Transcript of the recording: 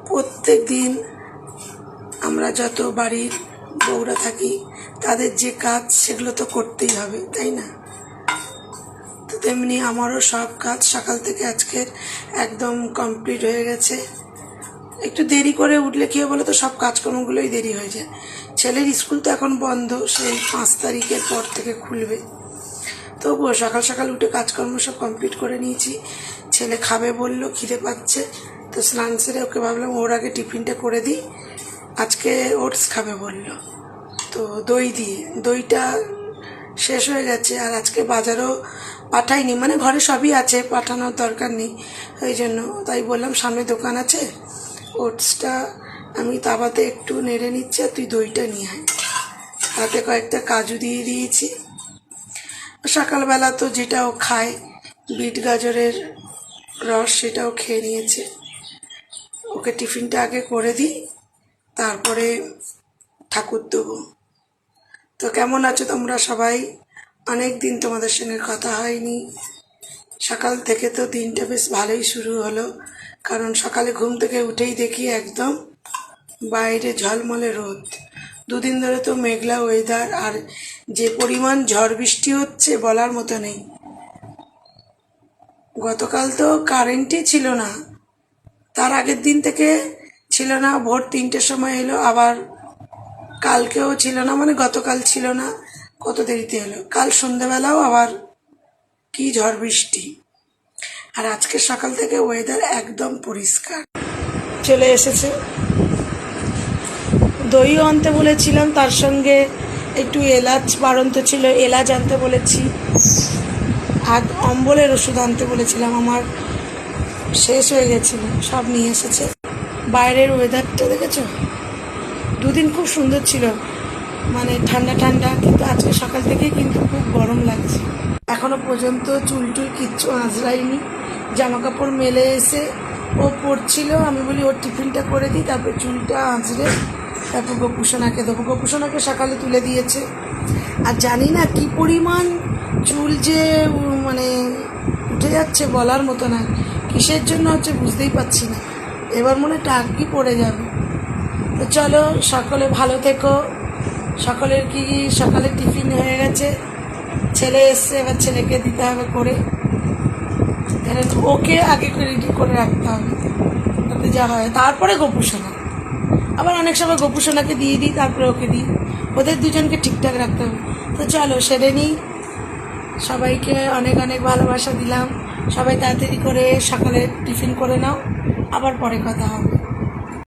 প্রত্যেক দিন আমরা যত বাড়ির বউরা থাকি তাদের যে কাজ সেগুলো তো করতেই হবে, তাই না? তো তেমনি আমারও সব কাজ সকাল থেকে আজকের একদম কমপ্লিট হয়ে গেছে। একটু দেরি করে উঠলে কী হবে বলো তো, সব কাজকর্মগুলোই দেরি হয়ে যায়। ছেলের স্কুল তো এখন বন্ধ, সেই 5 তারিখের পর থেকে খুলবে। তবুও সকাল সকাল উঠে কাজকর্ম সব কমপ্লিট করে নিয়েছি। ছেলে খাবে বললো, খিদে পাচ্ছে, তো স্নান সেরে ওকে ভাবলাম ওর আগে টিফিনটা করে দিই। আজকে ওটস খাবে বললো, তো দই দিয়ে, দইটা শেষ হয়ে গেছে। আর আজকে বাজারও পাঠাইনি, মানে ঘরে সবই আছে, পাঠানোর দরকার নেই। ওই জন্য তাই বললাম সামনে দোকান আছে, ওটসটা আমি তাওয়াতে একটু নেড়ে নিচ্ছি আর তুই দইটা নিয়ে আয়। তাতে কয়েকটা কাজু দিয়ে দিয়েছি। সকালবেলা তো যেটাও খায়, বিট গাজরের রস, সেটাও খেয়ে নিয়েছে। ওকে টিফিনটা আগে করে দিই, তারপরে ঠাকুর দেবো। তো কেমন আছো তোমরা সবাই? অনেক দিন তোমাদের সঙ্গে কথা হয়নি। সকাল থেকে তো দিনটা বেশ ভালোই শুরু হলো, কারণ সকালে ঘুম থেকে উঠেই দেখি একদম বাইরে ঝলমলে রোদ। দুদিন ধরে তো মেঘলা ওয়েদার, আর যে পরিমাণ ঝড় বৃষ্টি হচ্ছে বলার মতো নেই। গতকাল তো কারেন্টই ছিল না, তার আগের দিন থেকে ছিল না, ভোর 3টের সময় এলো, আবার কালকেও ছিল না, মানে গতকাল ছিল না, কত দেরিতে এলো। কাল সন্ধ্যাবেলাও আবার কি ঝড় বৃষ্টি। আর আজকে সকাল থেকে ওয়েদার একদম পরিষ্কার। চলে এসেছে, দইও আনতে বলেছিলাম, তার সঙ্গে একটু এলাচ বাড়ন্ত ছিল, এলাচ আনতে বলেছি, আর অম্বলের ওষুধ আনতে বলেছিলাম, আমার শেষ হয়ে গেছিল, সব নিয়ে এসেছে। বাইরের ওয়েদারটা দেখেছো, দুদিন খুব সুন্দর ছিল, মানে ঠান্ডা ঠান্ডা, কিন্তু আজকে সকাল থেকে কিন্তু খুব গরম লাগছে। এখনো পর্যন্ত চুল টুল কিচ্ছু আঁচড়াইনি, জামা কাপড় মেলে এসে ও পড়ছিল, আমি বলি ওর টিফিনটা করে দিই, তারপর চুলটা আঁচড়ে তারপর গোপুসোনাকে দেবো। গোপুসোনাকে সকালে তুলে দিয়েছে, আর জানি না কি পরিমাণ চুল যে মানে উঠে যাচ্ছে বলার মতো না, কিসের জন্য হচ্ছে বুঝতেই পারছি না। এবার মনে টাকি পড়ে যাবে। তো চলো, সকলে ভালো থেকো। সকলের কি সকালে টিফিন হয়ে গেছে, ছেলে এসছে, এবার ছেলেকে দিতে হবে করে, ওকে আগে রেডি করে রাখতে হবে, তাতে যা হয়। তারপরে গোপুসোনা, আবার অনেক সময় গোপুসোনাকে দিয়ে দিই, তারপরে ওকে দিই, ওদের দুজনকে ঠিকঠাক রাখতে হবে। তো চলো সেরে নিই। সবাইকে অনেক অনেক ভালোবাসা দিলাম। সবাই তাড়াতাড়ি করে সকালে টিফিন করে নাও, আবার পরে কথা হবে।